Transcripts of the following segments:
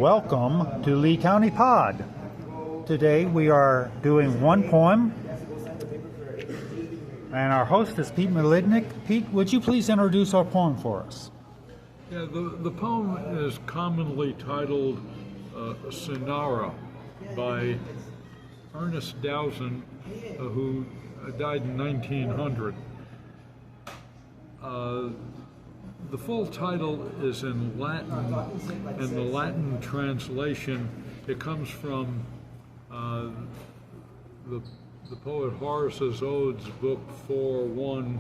Welcome to Lee County Pod. Today we are doing one poem, and our host is Pete Malignick. Pete, would you please introduce our poem for us? Yeah, the poem is commonly titled Cynara by Ernest Dowson, who died in 1900. The full title is in Latin, and the Latin translation, it comes from the poet Horace's Odes, Book 4:1,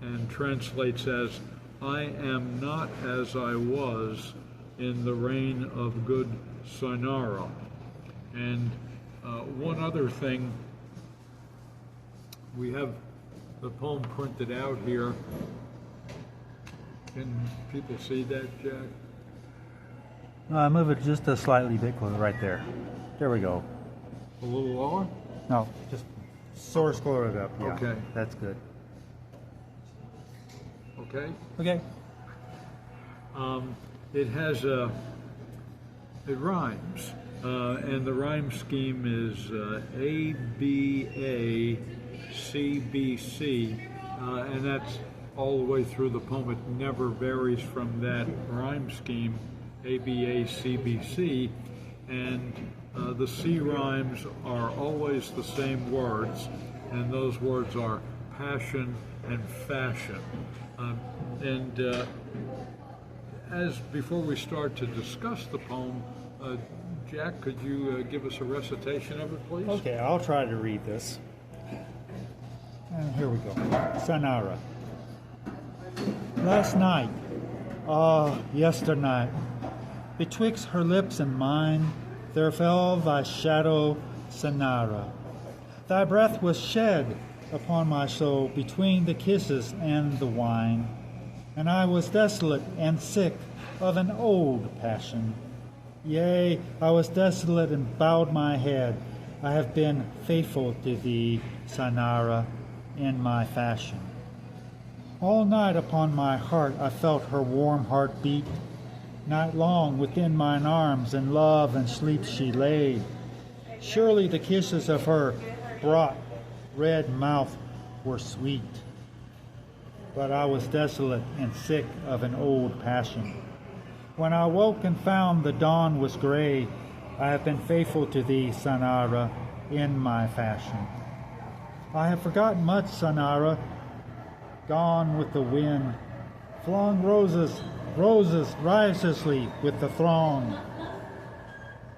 and translates as, "I am not as I was in the reign of good Cynara." And one other thing, we have the poem printed out here. Can people see that, Jack? Move it just a slightly bit closer, right there. There we go. A little lower? No, just sort of scroll it up. Yeah, Okay. That's good. Okay. Okay. It has it rhymes, and the rhyme scheme is ABA CBC, and that's all the way through the poem. It never varies from that rhyme scheme, ABA CBC, and the C rhymes are always the same words, and those words are passion and fashion. As before we start to discuss the poem, Jack, could you give us a recitation of it, please? Okay, I'll try to read this. And here we go. Cynara. Last night, yesternight, betwixt her lips and mine, there fell thy shadow, Cynara. Thy breath was shed upon my soul between the kisses and the wine, and I was desolate and sick of an old passion. Yea, I was desolate and bowed my head. I have been faithful to thee, Cynara, in my fashion. All night upon my heart I felt her warm heart beat. Night long within mine arms in love and sleep she lay. Surely the kisses of her brought red mouth were sweet. But I was desolate and sick of an old passion. When I woke and found the dawn was gray, I have been faithful to thee, Cynara, in my fashion. I have forgotten much, Cynara, gone with the wind, flung roses riotously with the throng,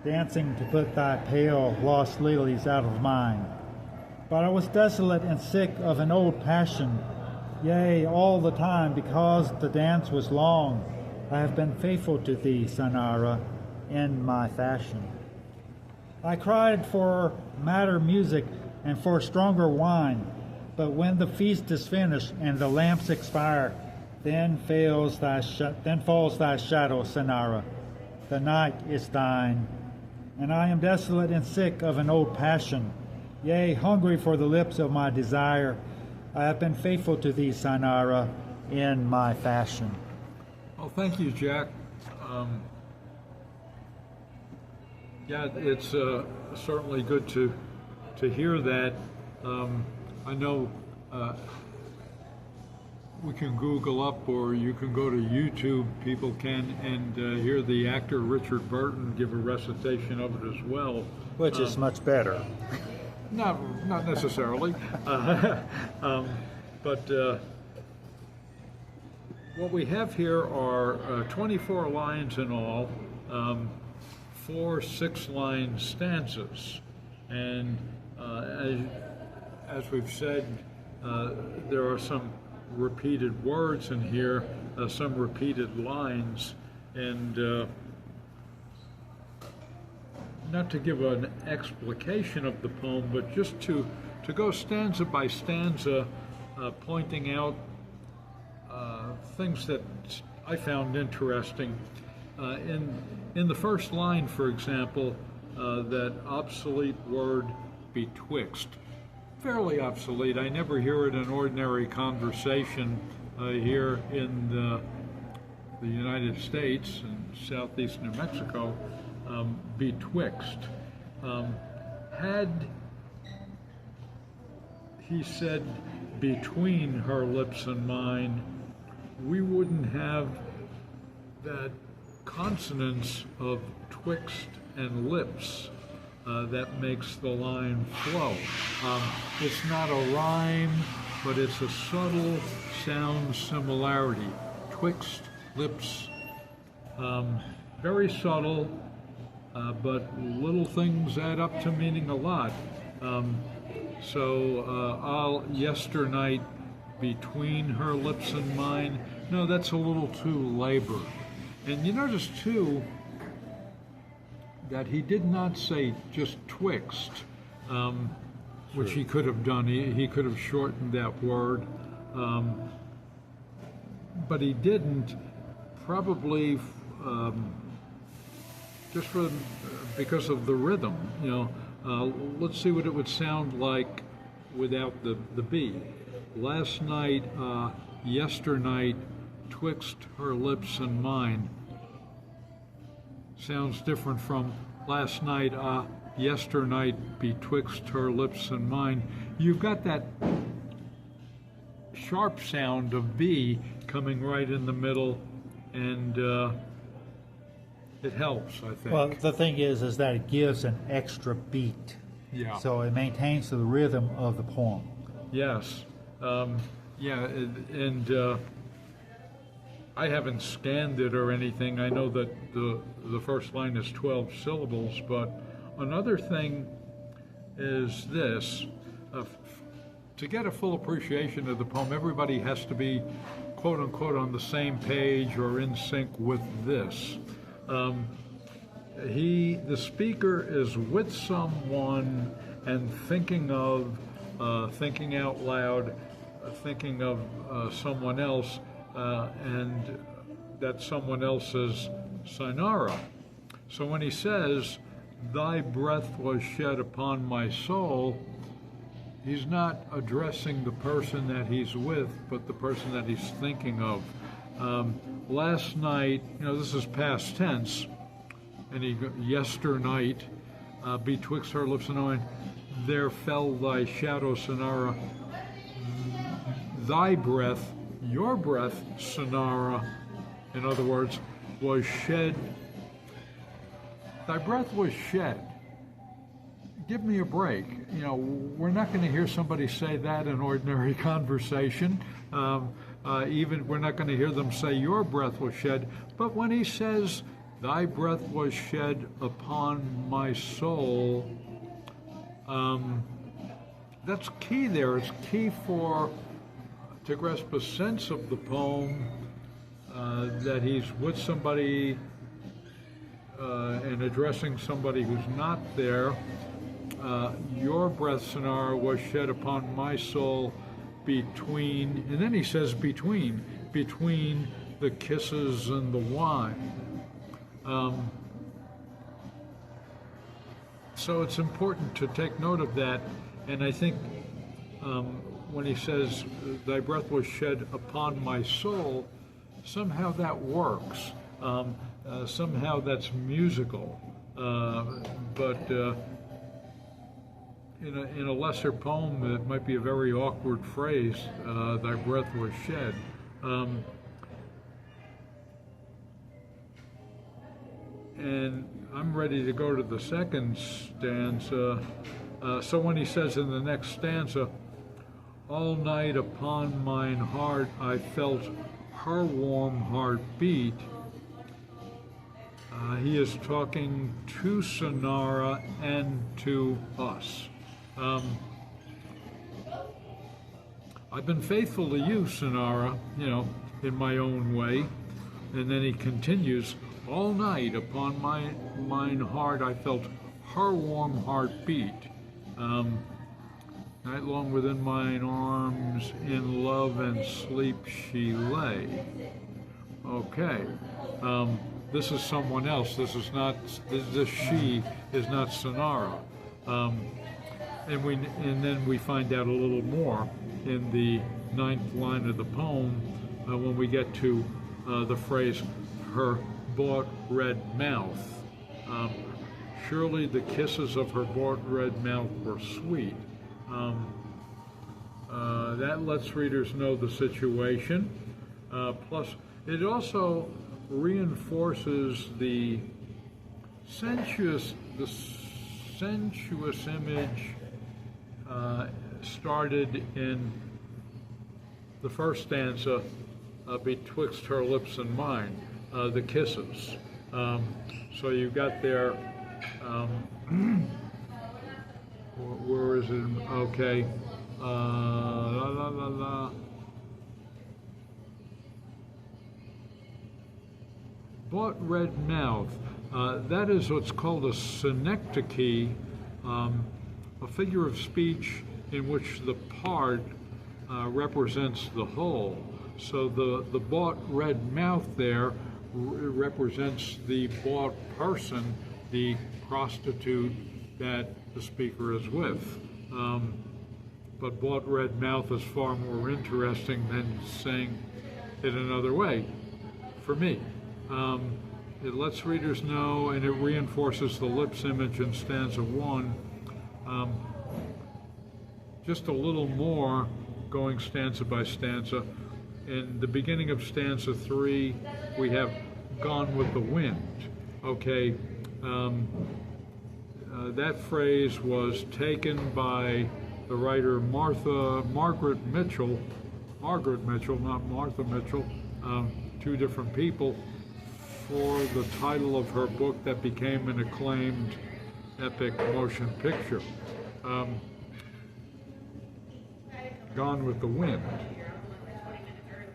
dancing to put thy pale lost lilies out of mine. But I was desolate and sick of an old passion, yea, all the time, because the dance was long, I have been faithful to thee, Cynara, in my fashion. I cried for madder music and for stronger wine, but when the feast is finished and the lamps expire, then falls thy shadow, Cynara. The night is thine, and I am desolate and sick of an old passion, yea, hungry for the lips of my desire. I have been faithful to thee, Cynara, in my fashion. Well, thank you, Jack. Yeah, it's certainly good to hear that. I know we can Google up, or you can go to YouTube, people can, and hear the actor Richard Burton give a recitation of it as well. Which is much better. Not necessarily, but what we have here are 24 lines in all, 4 6-line stanzas, and as we've said, there are some repeated words in here, some repeated lines, and not to give an explication of the poem, but just to go stanza by stanza, pointing out things that I found interesting. In the first line, for example, that obsolete word betwixt. Fairly obsolete. I never hear it in ordinary conversation here in the United States and southeast New Mexico, betwixt. Had he said between her lips and mine, we wouldn't have that consonance of twixt and lips that makes the line flow. It's not a rhyme, but it's a subtle sound similarity. Twixt, lips, very subtle, but little things add up to meaning a lot. I'll yesternight between her lips and mine. No, that's a little too labored. And you notice too that he did not say just twixt, which he could have done. He could have shortened that word, but he didn't. Probably just because of the rhythm. Let's see what it would sound like without the B. Last night, yesternight, twixt her lips and mine. Sounds different from last night, yesternight, betwixt her lips and mine. You've got that sharp sound of B coming right in the middle, and it helps, I think. Well, the thing is that it gives an extra beat. Yeah. So it maintains the rhythm of the poem. Yes. I haven't scanned it or anything. I know that the first line is 12 syllables, but another thing is this. To get a full appreciation of the poem, everybody has to be, quote unquote, on the same page or in sync with this. The speaker is with someone and thinking out loud, thinking of someone else, and that someone else is Cynara. So when he says, "Thy breath was shed upon my soul," he's not addressing the person that he's with, but the person that he's thinking of. Last night, this is past tense, and yesternight, betwixt her lips and mine, there fell thy shadow, Cynara. Thy breath, your breath, Cynara, in other words, was shed. Thy breath was shed. Give me a break. We're not going to hear somebody say that in ordinary conversation. Even we're not going to hear them say your breath was shed. But when he says, thy breath was shed upon my soul, that's key there. It's key to grasp a sense of the poem, that he's with somebody and addressing somebody who's not there. Your breath, Cynara, was shed upon my soul between, and then he says between the kisses and the wine. So it's important to take note of that, and I think when he says, thy breath was shed upon my soul, somehow that works. Somehow that's musical. But in a lesser poem, it might be a very awkward phrase, thy breath was shed. And I'm ready to go to the second stanza. So when he says in the next stanza, all night upon mine heart I felt her warm heart beat, he is talking to Cynara and to us. I've been faithful to you, Cynara, in my own way. And then he continues, all night upon mine heart I felt her warm heart beat. Night long within mine arms in love and sleep she lay. Okay. This is someone else. This she is not Cynara. And then we find out a little more in the 9th line of the poem when we get to the phrase, her bought red mouth. Surely the kisses of her bought red mouth were sweet. That lets readers know the situation. Plus, it also reinforces the sensuous image started in the first stanza, betwixt her lips and mine, the kisses. So you got there, where is it? Okay. La la la la. Bought red mouth. That is what's called a synecdoche, a figure of speech in which the part represents the whole. So the bought red mouth there represents the bought person, the prostitute that the speaker is with. But bought red mouth is far more interesting than saying it another way, for me. It lets readers know, and it reinforces the lips image in stanza 1. Just a little more, going stanza by stanza. In the beginning of stanza 3, we have gone with the wind. Okay, that phrase was taken by the writer Margaret Mitchell, not Martha Mitchell, two different people, for the title of her book that became an acclaimed epic motion picture, Gone with the Wind.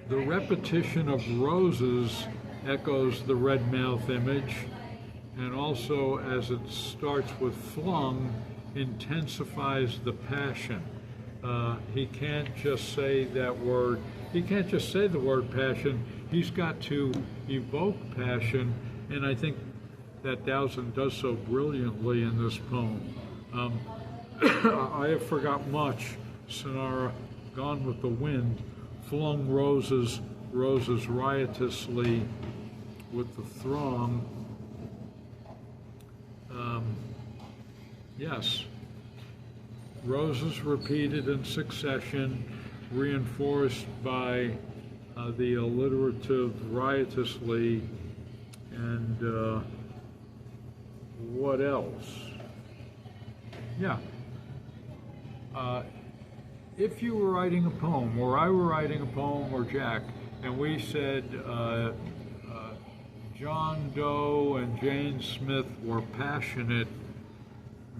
The repetition of roses echoes the red mouth image, and also as it starts with flung, intensifies the passion. He can't just say that word, he can't just say the word passion, he's got to evoke passion, and I think that Dowson does so brilliantly in this poem. I have forgot much, Cynara, gone with the wind, flung roses riotously with the throng. Yes, roses repeated in succession, reinforced by the alliterative riotously, and what else? Yeah. If you were writing a poem, or I were writing a poem, or Jack, and we said John Doe and Jane Smith were passionate,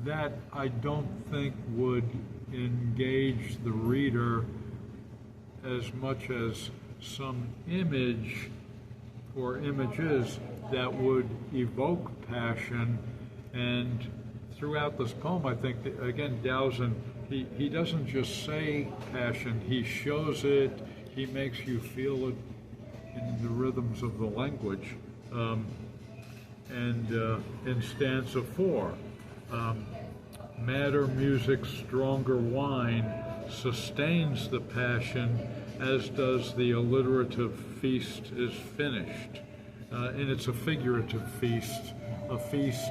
that I don't think would engage the reader as much as some image or images that would evoke passion. And throughout this poem, I think, that, again, Dowson, he doesn't just say passion, he shows it, he makes you feel it in the rhythms of the language. In stanza 4, madder music, stronger wine sustains the passion, as does the alliterative feast is finished. And it's a figurative feast, a feast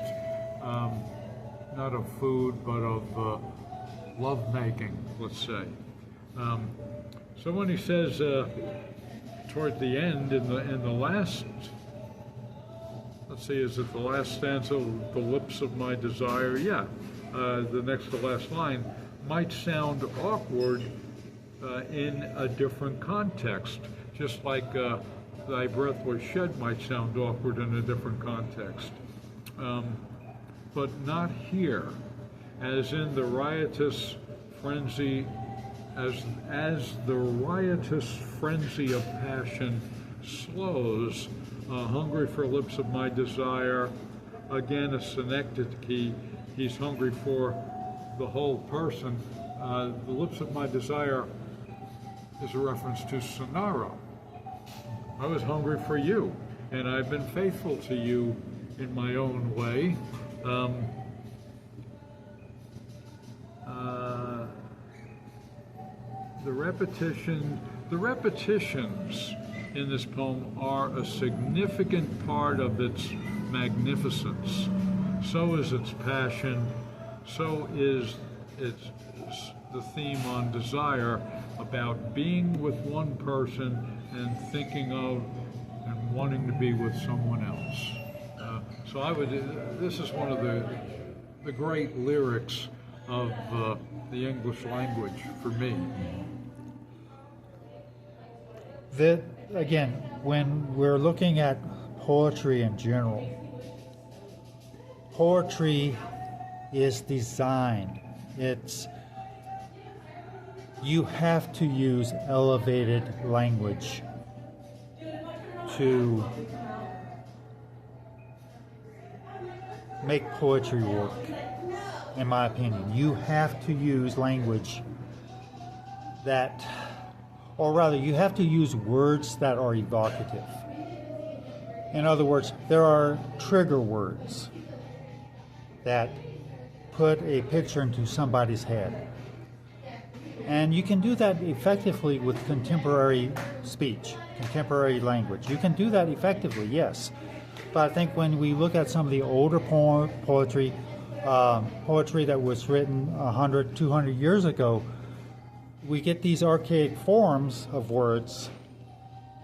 not of food, but of love-making, let's say. So when he says toward the end, in the last, let's see, is it the last stanza, the lips of my desire? Yeah, the next to last line might sound awkward in a different context, just like thy breath was shed might sound awkward in a different context. But not here, as in the riotous frenzy, as the riotous frenzy of passion slows, hungry for lips of my desire, again a synecdoche, he's hungry for the whole person. The lips of my desire is a reference to Cynara. I was hungry for you, and I've been faithful to you in my own way. The repetitions in this poem are a significant part of its magnificence. So is its passion, so is the theme on desire, about being with one person and thinking of and wanting to be with someone else. So I would. This is one of the great lyrics of the English language for me. That, again, when we're looking at poetry in general, poetry is designed. You have to use elevated language to make poetry work, in my opinion. You have to use language that, or rather, you have to use words that are evocative. In other words, there are trigger words that put a picture into somebody's head. And you can do that effectively with contemporary speech, contemporary language. You can do that effectively, yes. But I think when we look at some of the older poetry that was written 100, 200 years ago, we get these archaic forms of words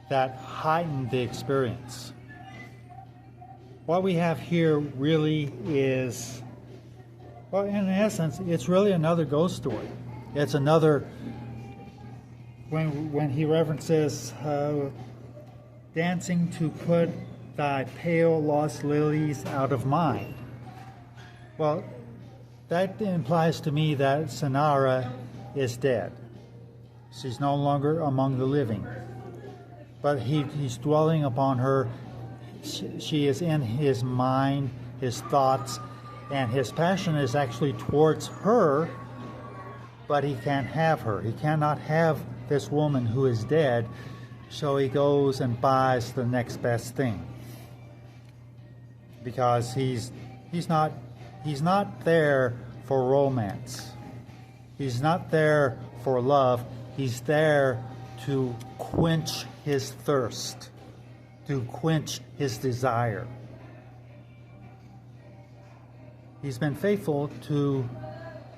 that heighten the experience. What we have here really is, well, in essence, it's really another ghost story. It's another, when he references dancing to put thy pale lost lilies out of mind. Well, that implies to me that Cynara is dead. She's no longer among the living. But he's dwelling upon her. She is in his mind, his thoughts, and his passion is actually towards her, but he can't have her. He cannot have this woman who is dead, so he goes and buys the next best thing. Because he's not there for romance. He's not there for love. He's there to quench his thirst, to quench his desire. He's been faithful to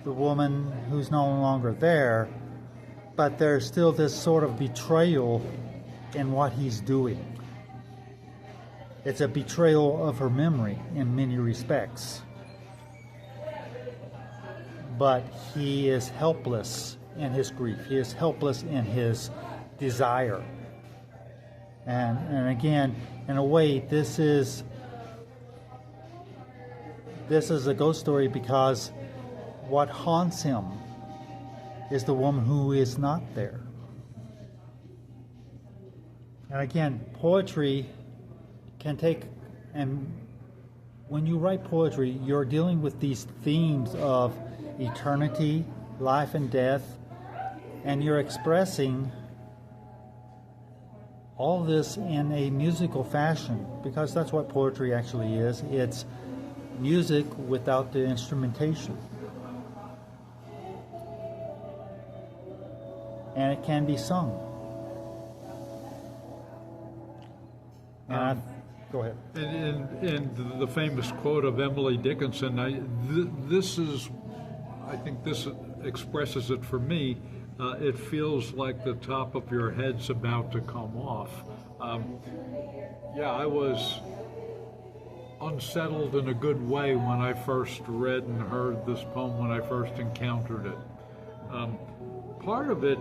the woman who's no longer there, but there's still this sort of betrayal in what he's doing. It's a betrayal of her memory in many respects. But he is helpless in his grief. He is helpless in his desire. And again, in a way, this is a ghost story because what haunts him is the woman who is not there. And again, poetry can take, and when you write poetry, you're dealing with these themes of eternity, life and death, and you're expressing all this in a musical fashion, because that's what poetry actually is. It's music without the instrumentation. And it can be sung. Go ahead. And the famous quote of Emily Dickinson, I think this expresses it for me. It feels like the top of your head's about to come off. I was unsettled in a good way when I first read and heard this poem, when I first encountered it. Part of it,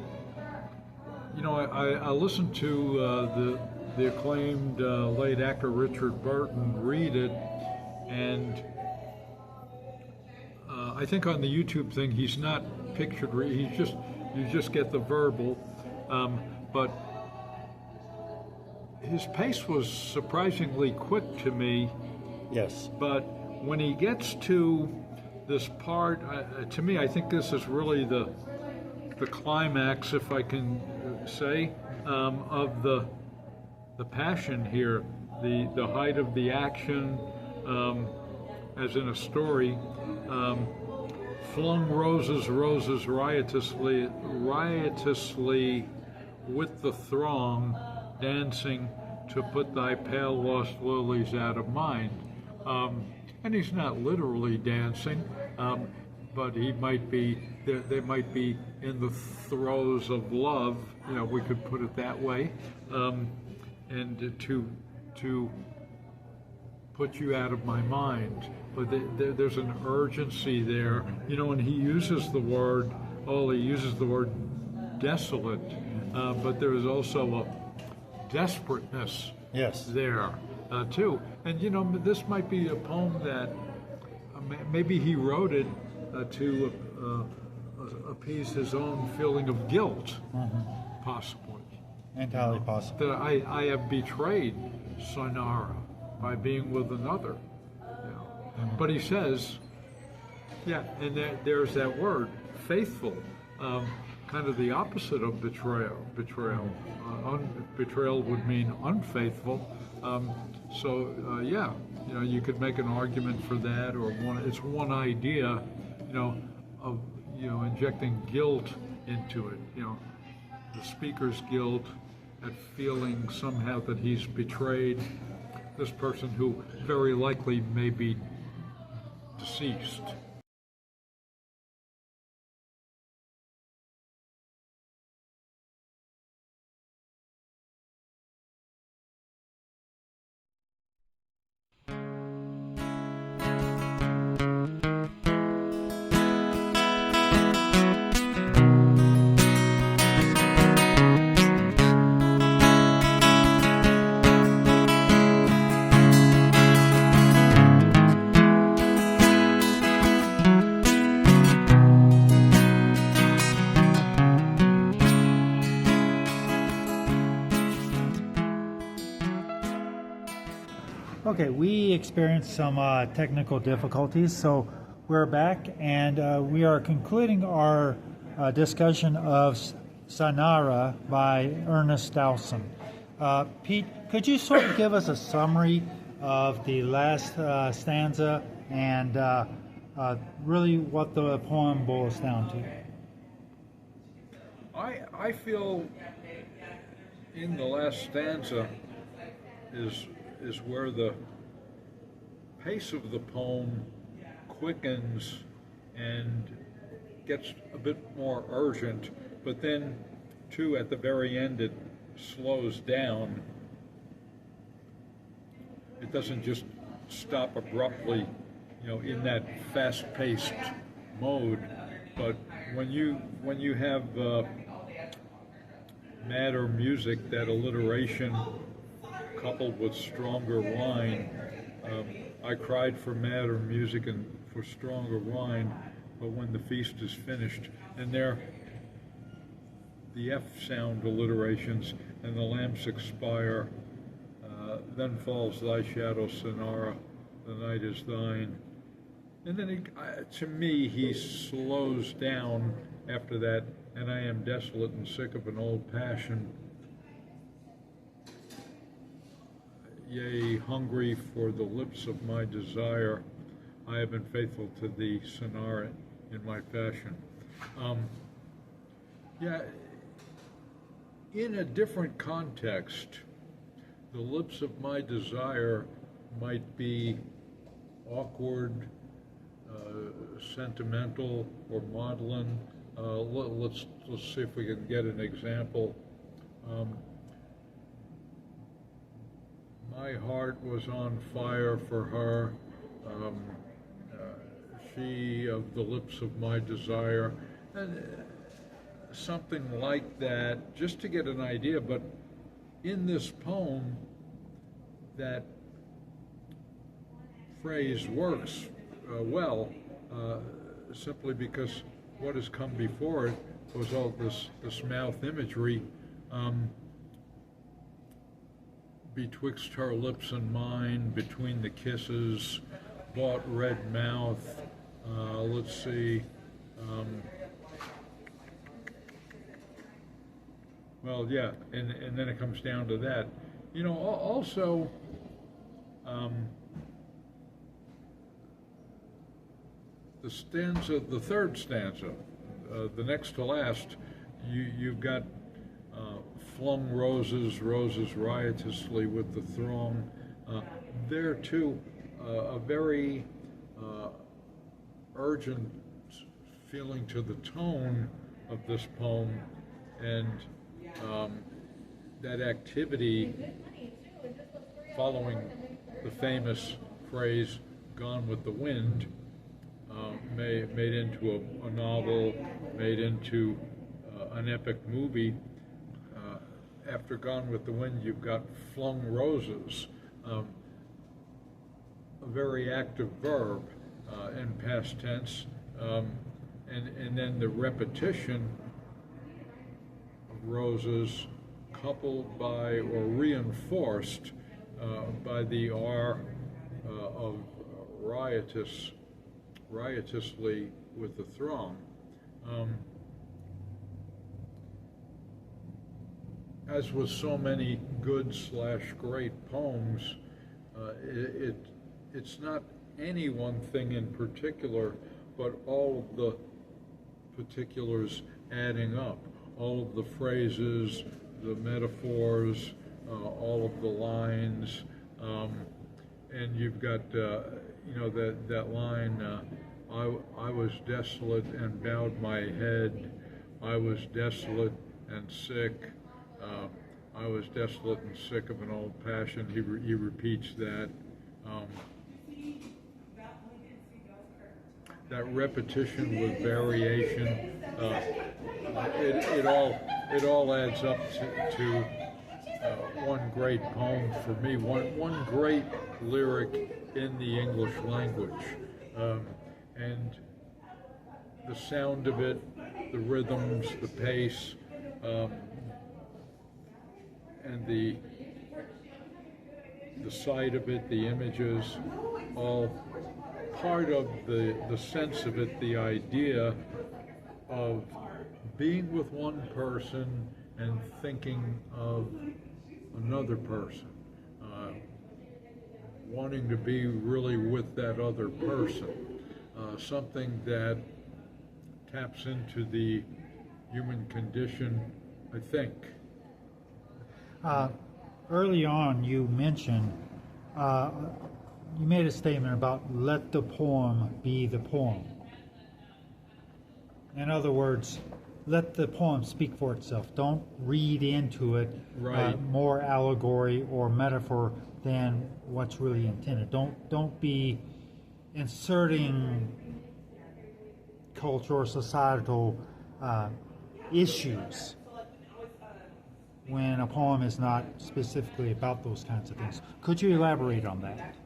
I listened to the acclaimed late actor Richard Burton read it, and I think on the YouTube thing he's not pictured. You just get the verbal, but his pace was surprisingly quick to me. Yes. But when he gets to this part, to me, I think this is really the climax, if I can say, of the passion here, the height of the action, as in a story. Flung roses riotously with the throng, dancing to put thy pale lost lilies out of mind. And he's not literally dancing, but he might be, they might be in the throes of love, we could put it that way, and to put you out of my mind. But there's an urgency there, and he uses the word desolate, but there is also a desperateness there too. And this might be a poem that maybe he wrote it to appease his own feeling of guilt, possibly. Entirely possible. That I have betrayed Cynara by being with another. But he says, and there's that word, faithful, kind of the opposite of betrayal. Betrayal would mean unfaithful. You could make an argument for that, or it's one idea, of injecting guilt into it. The speaker's guilt at feeling somehow that he's betrayed this person who very likely may be deceased. Okay, we experienced some technical difficulties, so we're back, and we are concluding our discussion of Cynara by Ernest Dowson. Pete, could you sort of give us a summary of the last stanza and really what the poem boils down to? I feel in the last stanza is where the pace of the poem quickens and gets a bit more urgent, but then, too, at the very end, it slows down. It doesn't just stop abruptly, in that fast-paced mode, but when you have madder music, that alliteration coupled with stronger wine. I cried for madder music and for stronger wine, but when the feast is finished, and there, the F sound alliterations, and the lamps expire, then falls thy shadow, Cynara, the night is thine. And then, to me, he slows down after that, and I am desolate and sick of an old passion. Yea, hungry for the lips of my desire, I have been faithful to thee, Cynara, in my fashion. In a different context, the lips of my desire might be awkward, sentimental, or maudlin. Let's see if we can get an example. My heart was on fire for her, she of the lips of my desire, and something like that, just to get an idea. But in this poem, that phrase works well, simply because what has come before it was all this mouth imagery. Betwixt her lips and mine, between the kisses, bought red mouth, let's see, and then it comes down to that. Also, the third stanza, the next to last, you've got flung roses, roses riotously with the throng. There too, a very urgent feeling to the tone of this poem, and that activity following the famous phrase "gone with the wind," made into a novel, made into an epic movie. After "Gone with the Wind," you've got "flung roses," a very active verb in past tense, and then the repetition of roses coupled by or reinforced by the R of riotously with the throng. As with so many good/great poems, it's not any one thing in particular, but all of the particulars adding up, all of the phrases, the metaphors, all of the lines, and you've got that line, I was desolate and bowed my head, I was desolate and sick, I was desolate and sick of an old passion. He repeats that. That repetition with variation, it all adds up to one great poem for me, one great lyric in the English language, and the sound of it, the rhythms, the pace, and the sight of it, the images, all part of the sense of it, the idea of being with one person and thinking of another person, wanting to be really with that other person, something that taps into the human condition, I think. Early on, you mentioned, you made a statement about let the poem be the poem. In other words, let the poem speak for itself. Don't read into it more allegory or metaphor than what's really intended. Don't be inserting cultural or societal issues when a poem is not specifically about those kinds of things. Could you elaborate on that?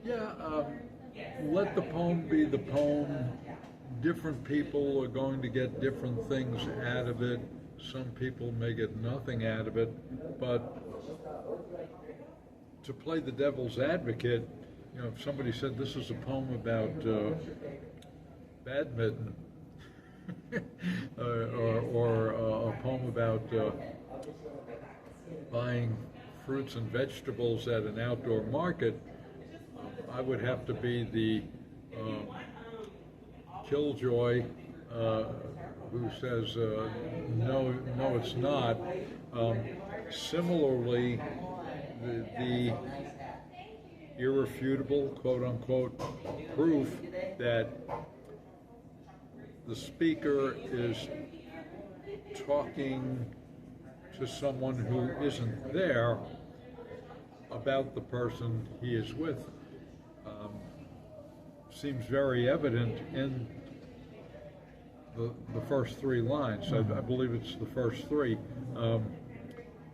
Yeah, let the poem be the poem. Different people are going to get different things out of it. Some people may get nothing out of it, but to play the devil's advocate, if somebody said this is a poem about badminton, or a poem about buying fruits and vegetables at an outdoor market, I would have to be the killjoy who says, no, it's not. Similarly, the irrefutable, quote-unquote, proof that the speaker is talking to someone who isn't there about the person he is with seems very evident in the first three lines. I believe it's the first three.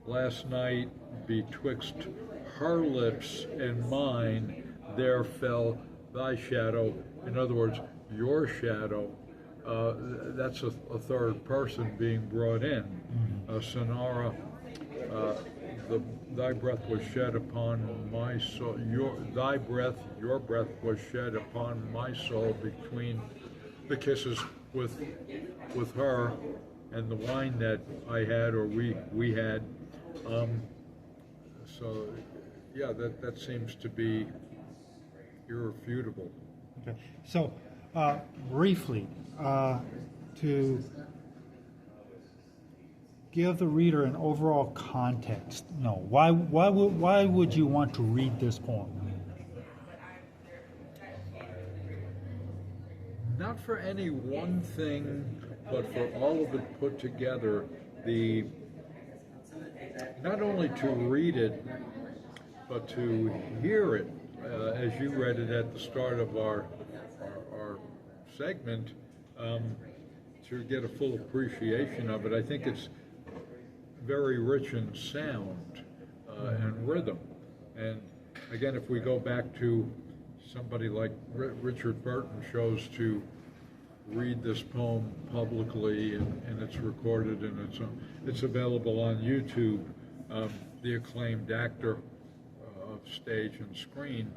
Last night betwixt her lips and mine there fell thy shadow. In other words, your shadow. That's a third person being brought in. Cynara, thy breath was shed upon my soul. Your breath was shed upon my soul between the kisses with her and the wine that I had, or we had. So, yeah, that seems to be irrefutable. Okay. So, briefly, to give the reader an overall context. No, why would you want to read this poem? Not for any one thing, but for all of it put together. Not only to read it, but to hear it, as you read it at the start of our segment, to get a full appreciation of it. I think it's very rich in sound and rhythm. And again, if we go back to somebody like Richard Burton chose to read this poem publicly, and it's recorded, and it's available on YouTube. The acclaimed actor of stage and screen.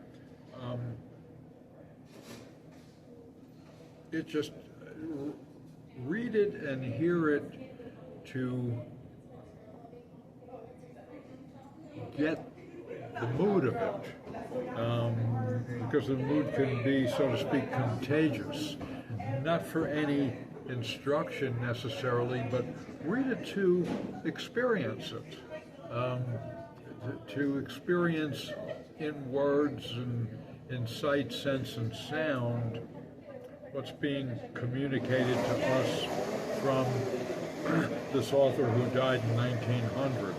It just read it and hear it to get the mood of it, because the mood can be, so to speak, contagious. Not for any instruction necessarily, but read it to experience it, to experience in words and in sight, sense, and sound what's being communicated to us from this author who died in 1900.